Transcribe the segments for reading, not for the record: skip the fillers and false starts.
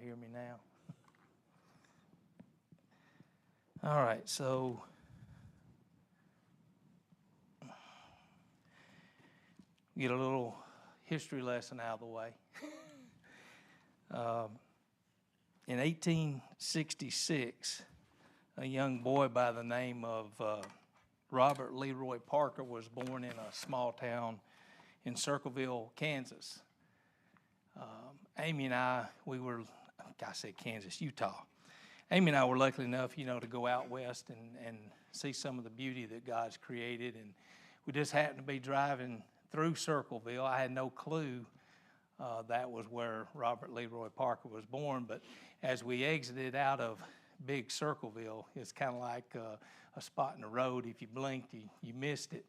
hear me now? All right, so get a little history lesson out of the way. In 1866, a young boy by the name of Robert Leroy Parker was born in a small town in Circleville, Kansas. Amy and I said Kansas, Utah. Amy and I were lucky enough, to go out west and see some of the beauty that God's created. And we just happened to be driving through Circleville. I had no clue that was where Robert Leroy Parker was born. But as we exited out of big Circleville, it's kind of like a spot in the road. If you blinked, you missed it.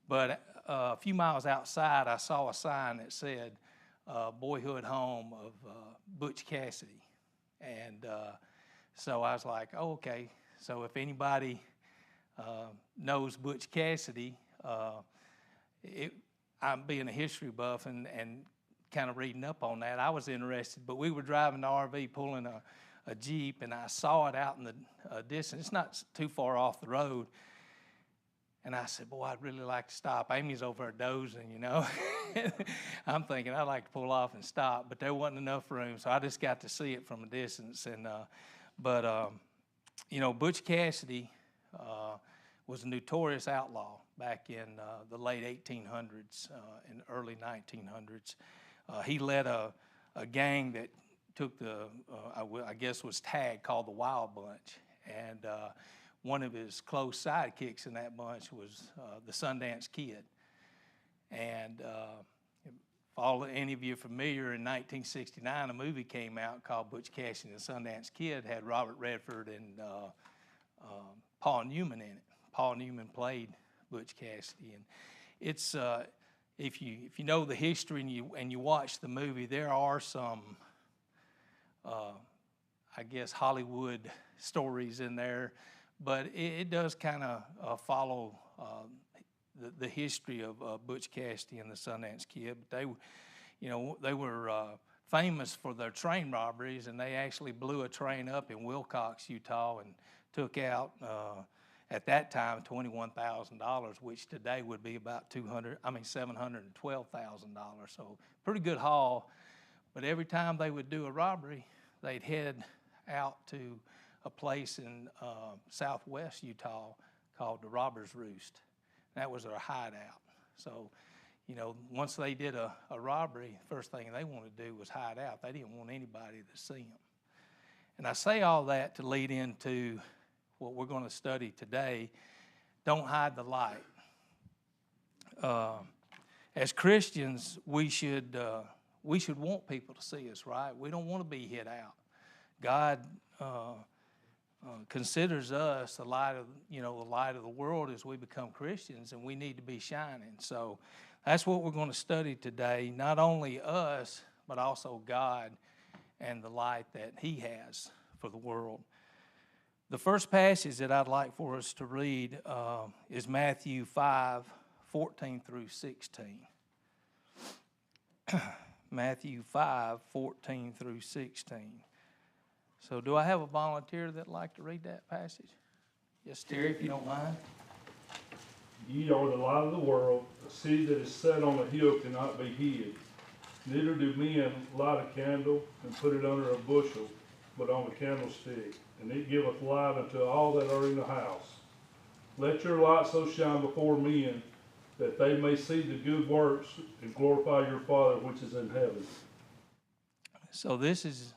But a few miles outside, I saw a sign that said, boyhood home of Butch Cassidy. And so I was like, oh, okay. So if anybody knows Butch Cassidy, I'm being a history buff and kind of reading up on that. I was interested, but we were driving the RV pulling a Jeep, and I saw it out in the distance. It's not too far off the road. And I said, boy, I'd really like to stop. Amy's over there dozing, I'm thinking I'd like to pull off and stop, but there wasn't enough room, so I just got to see it from a distance. And Butch Cassidy was a notorious outlaw back in the late 1800s and early 1900s. He led a gang that took I guess was tagged, called the Wild Bunch. And one of his close sidekicks in that bunch was the Sundance Kid. And if any of you are familiar, in 1969, a movie came out called Butch Cassidy and the Sundance Kid. Had Robert Redford and Paul Newman in it. Paul Newman played Butch Cassidy, and it's if you know the history and you watch the movie, there are some I guess Hollywood stories in there, but it does kind of follow the history of Butch Cassidy and the Sundance Kid. But they were famous for their train robberies, and they actually blew a train up in Wilcox, Utah, and took out at that time $21,000, which today would be about $712,000. So pretty good haul. But every time they would do a robbery, they'd head out to a place in southwest Utah called the Robber's Roost. That was their hideout. So, once they did a robbery, first thing they wanted to do was hide out. They didn't want anybody to see them. And I say all that to lead into what we're going to study today. Don't hide the light. As Christians, we should want people to see us, right? We don't want to be hid out. God considers us the light of the world as we become Christians, and we need to be shining. So that's what we're going to study today. Not only us, but also God and the light that He has for the world. The first passage that I'd like for us to read is Matthew 5:14 through 16. Matthew 5:14 through 16. So do I have a volunteer that'd like to read that passage? Yes, Terry, if you don't mind. Ye are the light of the world. A city that is set on a hill cannot be hid. Neither do men light a candle and put it under a bushel, but on a candlestick, and it giveth light unto all that are in the house. Let your light so shine before men, that they may see the good works and glorify your Father which is in heaven. So this is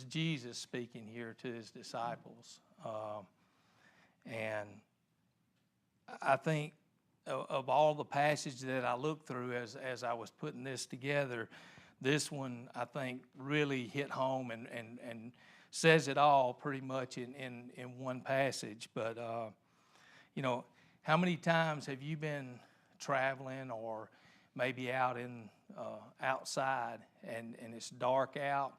Jesus speaking here to His disciples. And I think of all the passages that I looked through as I was putting this together, this one I think really hit home and says it all pretty much in one passage. But, how many times have you been traveling or maybe out outside and it's dark out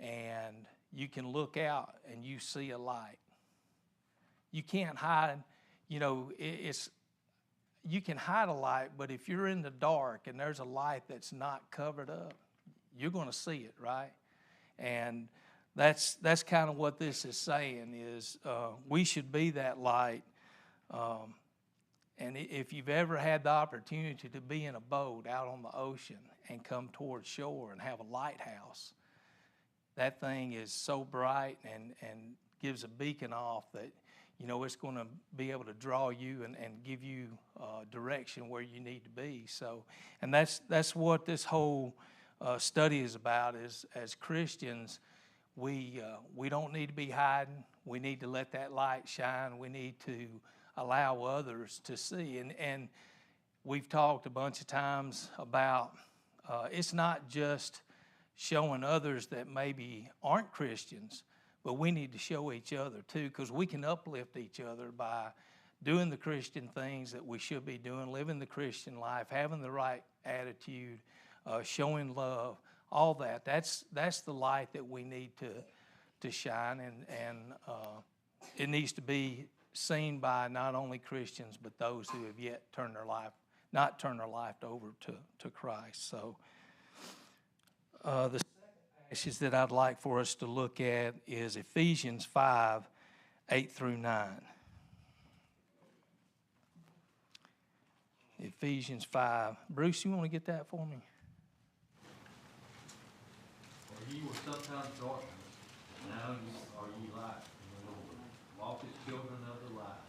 and you can look out and you see a light? You can't hide, you can hide a light, but if you're in the dark and there's a light that's not covered up, you're going to see it, right? And that's kind of what this is saying is we should be that light. And if you've ever had the opportunity to be in a boat out on the ocean and come towards shore and have a lighthouse, that thing is so bright and gives a beacon off that, you know, it's going to be able to draw you and give you direction where you need to be. So, and that's what this whole study is about. Is as Christians, we don't need to be hiding. We need to let that light shine. We need to allow others to see. And we've talked a bunch of times about it's not just showing others that maybe aren't Christians, but we need to show each other too, because we can uplift each other by doing the Christian things that we should be doing, living the Christian life, having the right attitude, showing love, all that. That's the light that we need to shine, and it needs to be seen by not only Christians but those who have yet not turned their life over to Christ. So the second passage that I'd like for us to look at is Ephesians 5:8-9. Ephesians 5. Bruce, you want to get that for me? For ye were sometimes darkness, now are ye light in the Lord. Walk as children of the light,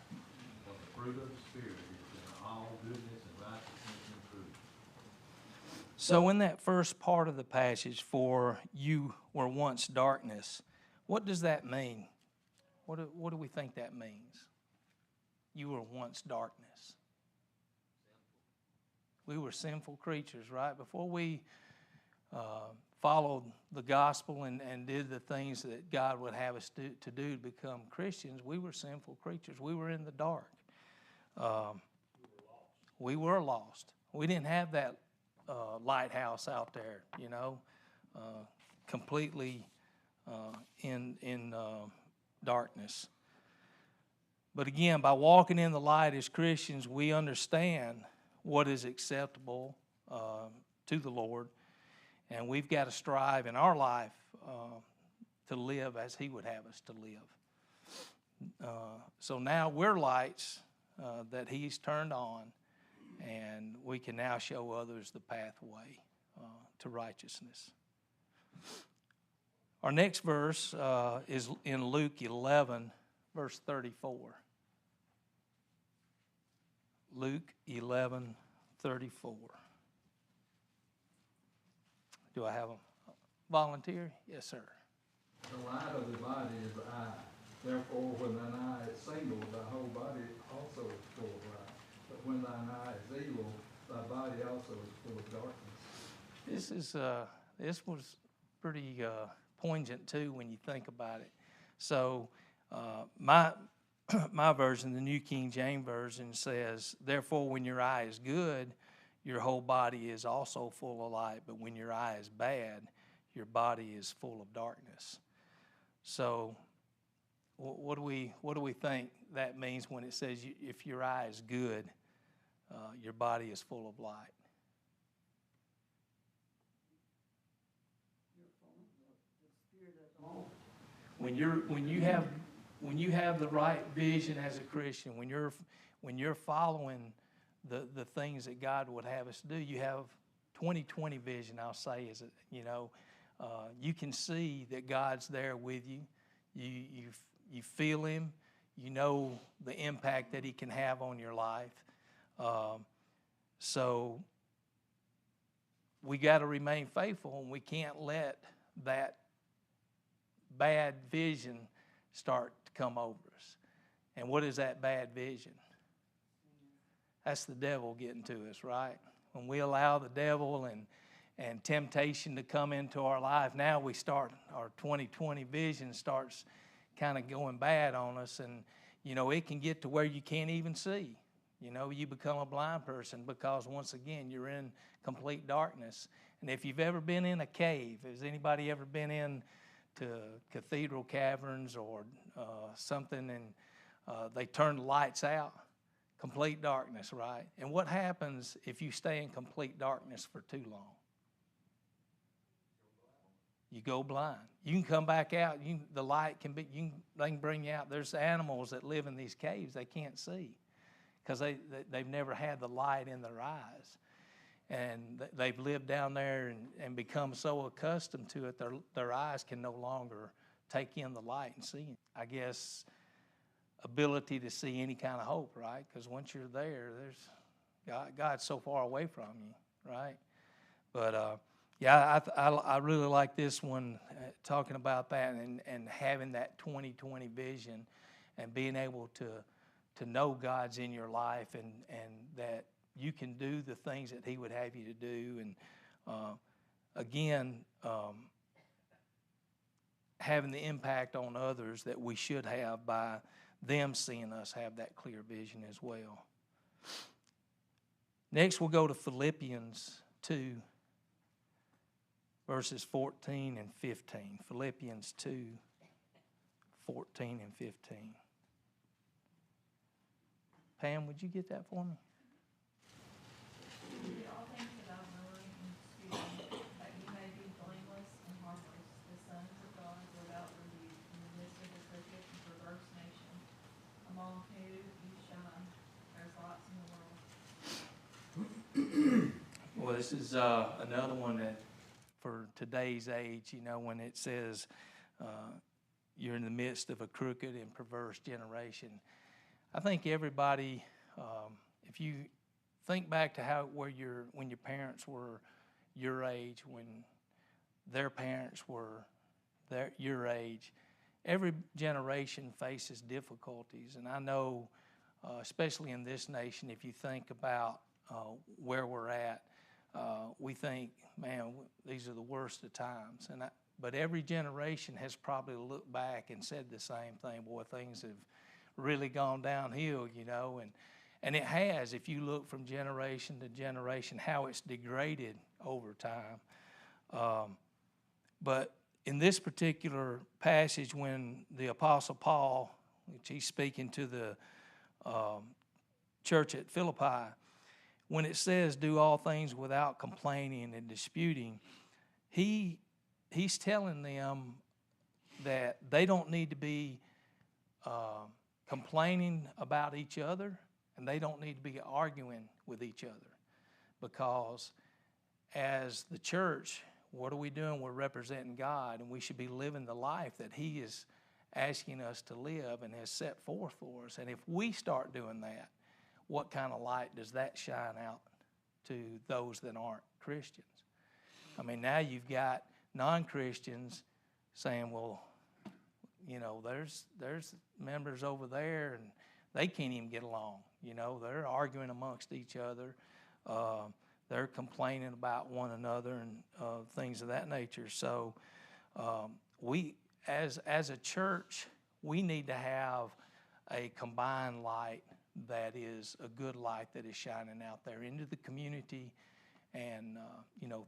for the fruit of the Spirit is in all goodness and righteousness and truth. So in that first part of the passage, for you were once darkness, what does that mean? What do we think that means? You were once darkness. We were sinful creatures, right? Before we followed the gospel and did the things that God would have us to do to become Christians, we were sinful creatures. We were in the dark. We were lost. We didn't have that lighthouse out there, you know, completely in darkness. But again, by walking in the light as Christians, we understand what is acceptable to the Lord, and we've got to strive in our life to live as He would have us to live. So now we're lights that He's turned on, and we can now show others the pathway to righteousness. Our next verse is in Luke 11, verse 34. Luke 11:34. Do I have a volunteer? Yes, sir. The light of the body is the eye. Therefore, when thine eye is single, thy whole body also is full of light. But when thine eye is evil, thy body also is full of darkness. This was pretty poignant too when you think about it. So my version, the New King James Version, says, therefore when your eye is good, your whole body is also full of light. But when your eye is bad, your body is full of darkness. So what do we think that means when it says if your eye is good, your body is full of light? When you have the right vision as a Christian, when you're following the things that God would have us do, you have 20/20 vision. I'll say is you can see that God's there with you. You feel Him. You know the impact that He can have on your life. So we got to remain faithful, and we can't let that bad vision start to come over us. And what is that bad vision? That's the devil getting to us, right? When we allow the devil and temptation to come into our life, now our 20/20 vision starts kind of going bad on us, and it can get to where you can't even see. You become a blind person because once again you're in complete darkness. And if you've ever been in a cave, has anybody ever been in to cathedral caverns or something, and they turn the lights out? Complete darkness, right? And what happens if you stay in complete darkness for too long? you go blind. You can come back out. The light can be. They can bring you out. There's animals that live in these caves they can't see because they've never had the light in their eyes, and they've lived down there and become so accustomed to it, their eyes can no longer take in the light and see it. I guess ability to see any kind of hope, right? Because once you're there, God's so far away from you, right? But yeah, I really like this one, talking about that and having that 20/20 vision and being able to know God's in your life and that you can do the things that He would have you to do. And again, having the impact on others that we should have by them seeing us have that clear vision as well. Next, we'll go to Philippians 2, verses 14 and 15. Philippians 2, 14 and 15. Pam, would you get that for me? Do all things without murmuring and disputing, that you may be blameless and harmless, the sons of God without rebuke, in the midst of a crooked and perverse nation, among whom you shine as lights in the world. Well, this is another one that for today's age, when it says you're in the midst of a crooked and perverse generation. I think everybody, if you think back to when your parents were your age, when their parents were your age, every generation faces difficulties. And I know, especially in this nation, if you think about where we're at, we think, man, these are the worst of times. But every generation has probably looked back and said the same thing. Boy, things have really gone downhill, and it has. If you look from generation to generation, how it's degraded over time. But in this particular passage, when the Apostle Paul, which he's speaking to the church at Philippi, when it says do all things without complaining and disputing, he's telling them that they don't need to be complaining about each other, and they don't need to be arguing with each other, because as the church, what are we doing? We're representing God, and we should be living the life that He is asking us to live and has set forth for us. And if we start doing that, what kind of light does that shine out to those that aren't Christians? I mean, now you've got non-Christians saying, well, there's members over there and they can't even get along. They're arguing amongst each other. They're complaining about one another and things of that nature. So we, as a church, we need to have a combined light that is a good light that is shining out there into the community and,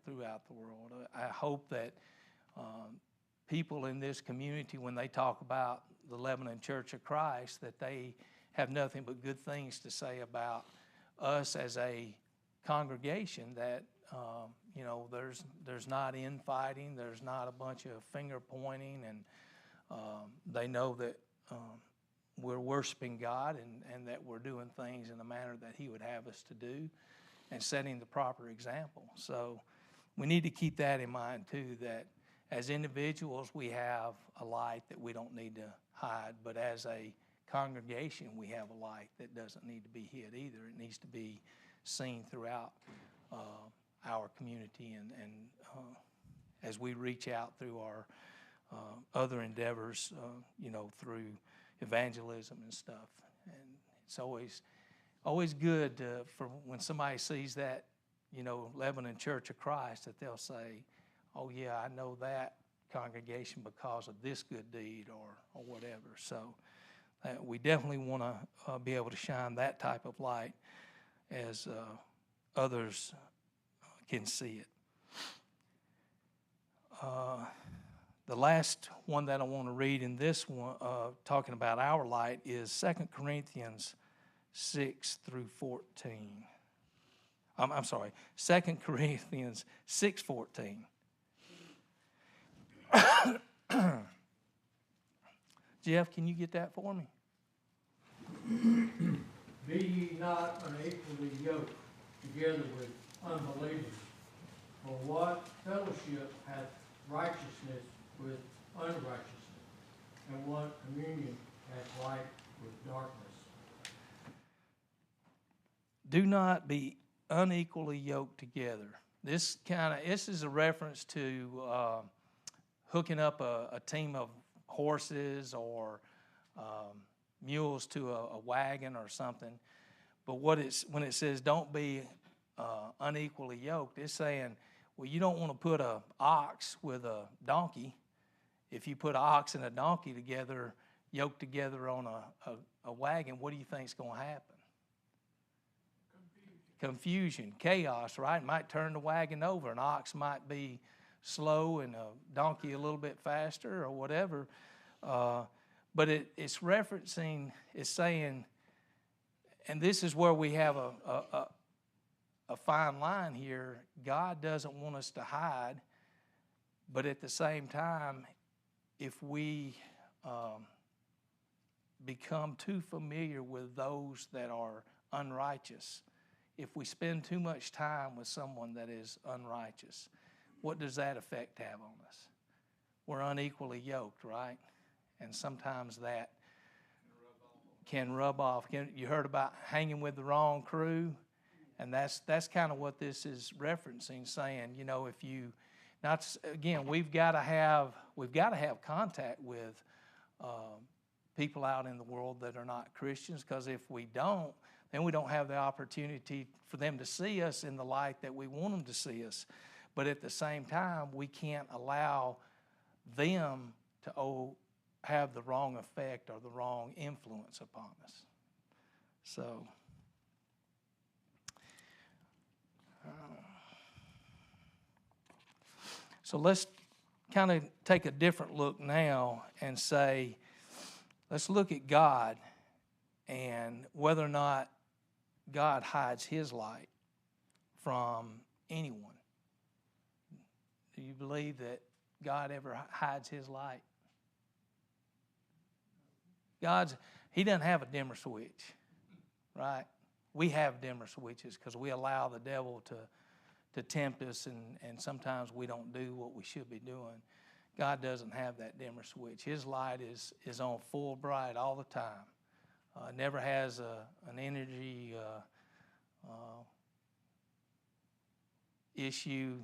throughout the world. I hope that people in this community, when they talk about the Lebanon Church of Christ, that they have nothing but good things to say about us as a congregation, that, there's not infighting, there's not a bunch of finger pointing, and they know that we're worshiping God and that we're doing things in the manner that He would have us to do and setting the proper example. So we need to keep that in mind too, that as individuals we have a light that we don't need to hide, but as a congregation we have a light that doesn't need to be hid either. It needs to be seen throughout our community and as we reach out through our other endeavors, through evangelism and stuff. And it's always good for when somebody sees that, Lebanon Church of Christ, that they'll say, oh yeah, I know that congregation because of this good deed or whatever. So we definitely want to be able to shine that type of light as others can see it. The last one that I want to read in this one, talking about our light, is 2 Corinthians 6 through 14. I'm sorry, 2 Corinthians 6:14. Jeff, can you get that for me? Be ye not unequally yoked together with unbelievers. For what fellowship hath righteousness with unrighteousness? And what communion hath light with darkness? Do not be unequally yoked together. This is a reference to hooking up a team of horses or mules to a wagon or something. But when it says don't be unequally yoked, it's saying, well, you don't want to put a ox with a donkey. If you put an ox and a donkey together, yoked together on a wagon, what do you think is going to happen? Confusion, chaos, right? It might turn the wagon over. An ox might be slow and a donkey a little bit faster or whatever. But it's referencing, it's saying, and this is where we have a fine line here. God doesn't want us to hide, but at the same time, if we become too familiar with those that are unrighteous, if we spend too much time with someone that is unrighteous, what does that effect have on us? We're unequally yoked, right? And sometimes that can rub off. You heard about hanging with the wrong crew, and that's kind of what this is referencing, saying, you know, if you, we've got to have contact with people out in the world that are not Christians, because if we don't, then we don't have the opportunity for them to see us in the light that we want them to see us. But at the same time, we can't allow them to have the wrong effect or the wrong influence upon us. So let's kind of take a different look now and say, let's look at God and whether or not God hides his light from anyone. Do you believe that God ever hides his light? He doesn't have a dimmer switch, right? We have dimmer switches because we allow the devil to tempt us, and sometimes we don't do what we should be doing. God doesn't have that dimmer switch. His light is on full bright all the time. Never has an energy issue,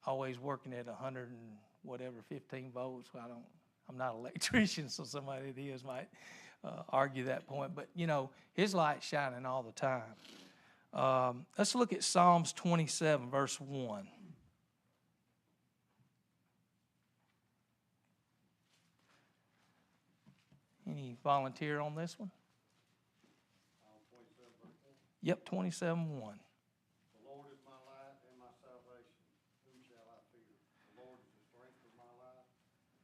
always working at 100 and whatever, 15 volts. I'm not an electrician, so somebody that is might argue that point. But, his light's shining all the time. Let's look at Psalms 27, verse 1. Any volunteer on this one? 27, verse 1. Yep, 27, 1. The Lord is my light and my salvation. Whom shall I fear? The Lord is the strength of my life.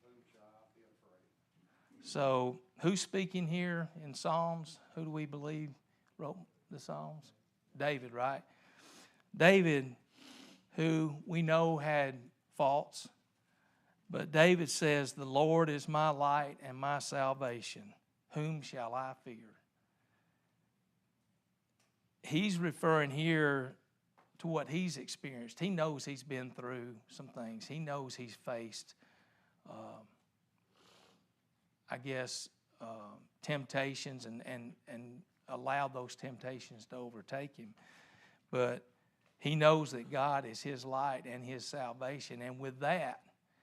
Whom shall I be afraid? So, who's speaking here in Psalms? Who do we believe wrote the Psalms? David, right? David, who we know had faults, but David says, the Lord is my light and my salvation. Whom shall I fear? He's referring here to what he's experienced. He knows he's been through some things. He knows he's faced, temptations and allowed those temptations to overtake him. But he knows that God is his light and his salvation. And with that,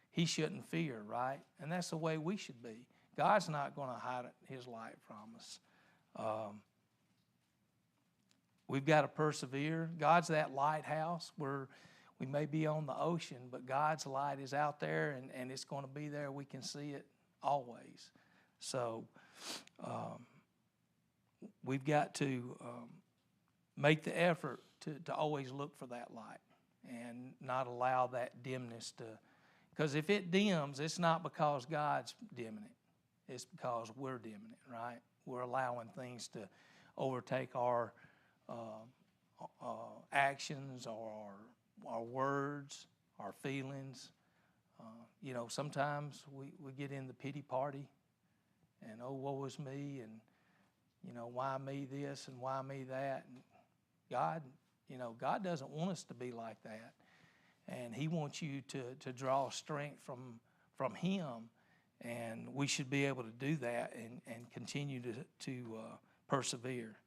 he shouldn't fear, right? And that's the way we should be. God's not going to hide his light from us. We've got to persevere. God's that lighthouse where we may be on the ocean, but God's light is out there, and it's going to be there. We can see it always. So we've got to make the effort to always look for that light and not allow that dimness to, because if it dims, it's not because God's dimming it. It's because we're dimming it, right? We're allowing things to overtake our actions or our words, our feelings. You know, sometimes we get in the pity party and, oh, woe is me, and, you know, why me this and why me that. And God, you know, God doesn't want us to be like that. And He wants you to draw strength from Him. And we should be able to do that and continue to persevere.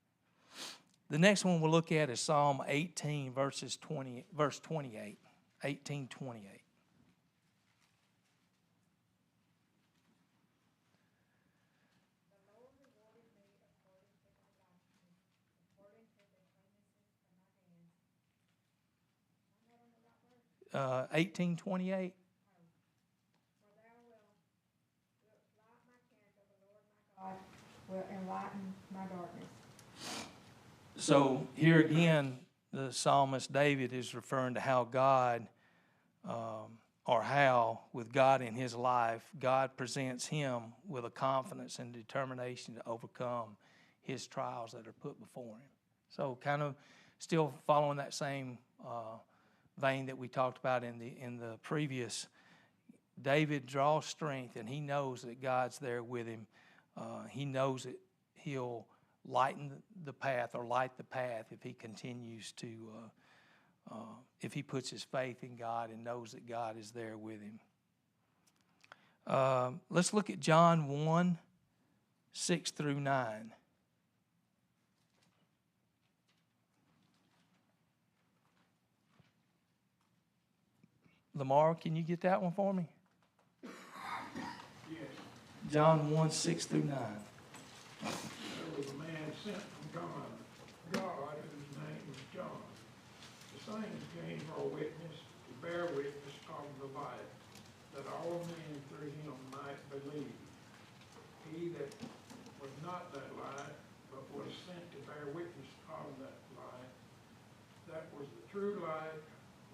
The next one we'll look at is Psalm 18, verse 28. 18:28. Uh, 18:28. Will enlighten my darkness. So here again, the psalmist David is referring to how God, or how with God in his life, God presents him with a confidence and determination to overcome his trials that are put before him. So kind of still following that same vein that we talked about in the previous. David draws strength, and he knows that God's there with him. He knows that He'll lighten the path, or light the path, if he continues to, if he puts his faith in God and knows that God is there with him. Let's look at John 1, 6 through 9. Lamar, can you get that one for me? Yes, John 1, 6 through 9. there was a man sent from God, whose name was John. The same came for a witness, to bear witness of the light, that all men through him might believe. He that was not that light, but was sent to bear witness of that light, that was the true light,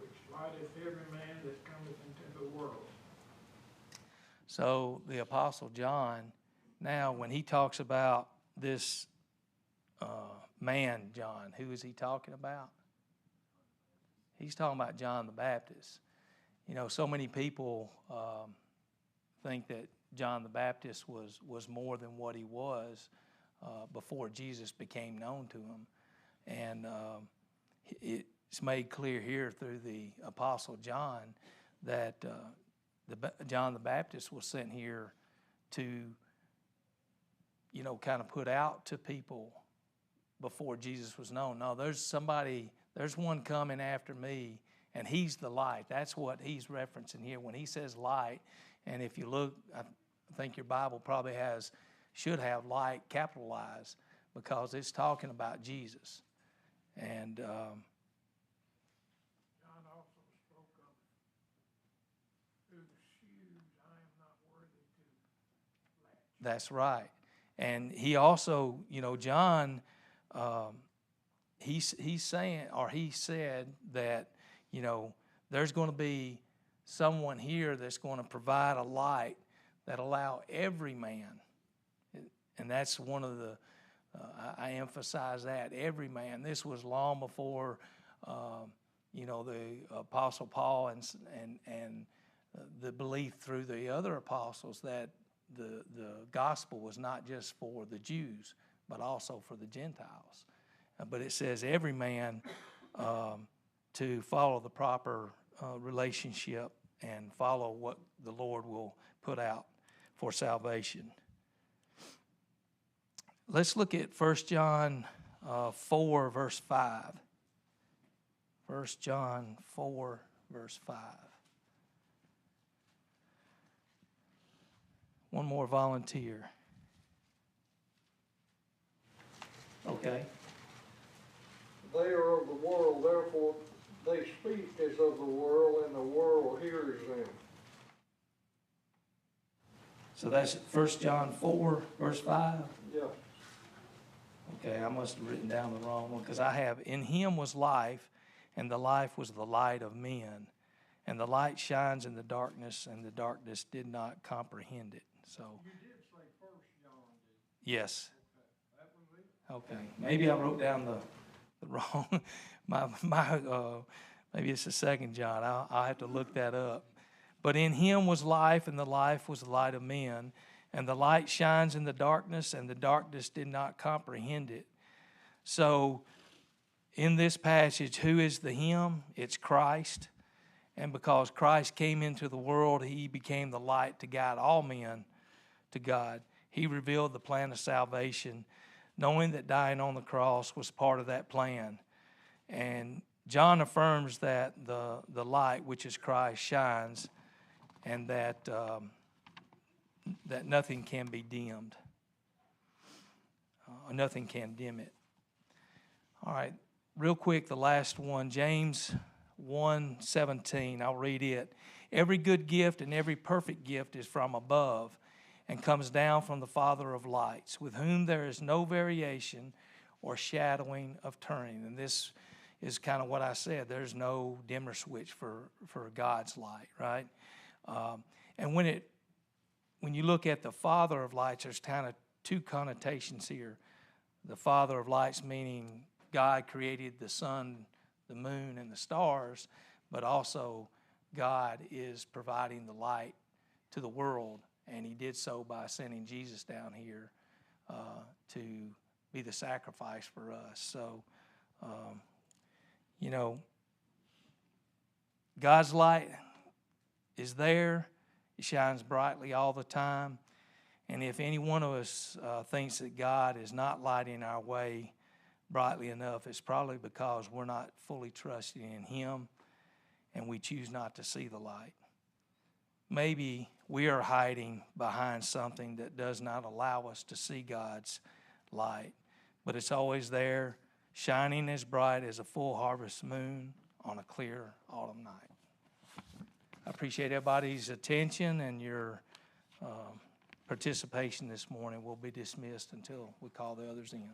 which lighteth every man that cometh into the world. So the Apostle John, now when he talks about this man, John, who is he talking about? He's talking about John the Baptist. You know, so many people think that John the Baptist was more than what he was before Jesus became known to him. And it's made clear here through the Apostle John that John the Baptist was sent here to, you know, kind of put out to people before Jesus was known. No, there's one coming after me, and he's the light. That's what he's referencing here when he says light. And if you look, I think your Bible probably should have light capitalized, because it's talking about Jesus. And John also spoke of whose shoes I am not worthy to latch. that's right. And he also, you know, John, he's saying, or he said that, you know, there's going to be someone here that's going to provide a light that allow every man, and that's one of the, I emphasize that, every man. This was long before, you know, the Apostle Paul and the belief through the other apostles that the gospel was not just for the Jews, but also for the Gentiles. But it says every man to follow the proper relationship and follow what the Lord will put out for salvation. Let's look at 1 John 4, verse 5. 1 John 4, verse 5. One more volunteer. Okay. They are of the world, therefore they speak as of the world, and the world hears them. So that's 1 John 4, verse 5? Yeah. Okay, I must have written down the wrong one, because I have, in him was life, and the life was the light of men. And the light shines in the darkness, and the darkness did not comprehend it. So, You did say First John, did you? yes. Okay, that was it. Okay, maybe I wrote down the wrong, maybe it's the 2nd John. I'll have to look that up. But in him was life, and the life was the light of men. And the light shines in the darkness, and the darkness did not comprehend it. So in this passage, who is the him? It's Christ. And because Christ came into the world, he became the light to guide all men to God. He revealed the plan of salvation, knowing that dying on the cross was part of that plan. And John affirms that the light, which is Christ, shines, and that nothing can be dimmed. Nothing can dim it. All right, real quick, the last one, James 1:17. I'll read it. Every good gift and every perfect gift is from above and comes down from the Father of lights, with whom there is no variation or shadowing of turning. And this is kind of what I said. There's no dimmer switch for God's light, right? And when you look at the Father of lights, there's kind of two connotations here. The Father of lights meaning God created the sun, the moon, and the stars, but also God is providing the light to the world, and he did so by sending Jesus down here to be the sacrifice for us. So, God's light is there. It shines brightly all the time. And if any one of us thinks that God is not lighting our way brightly enough, it's probably because we're not fully trusting in him and we choose not to see the light. Maybe we are hiding behind something that does not allow us to see God's light, but it's always there, shining as bright as a full harvest moon on a clear autumn night. I appreciate everybody's attention and your participation this morning. Will be dismissed until we call the others in.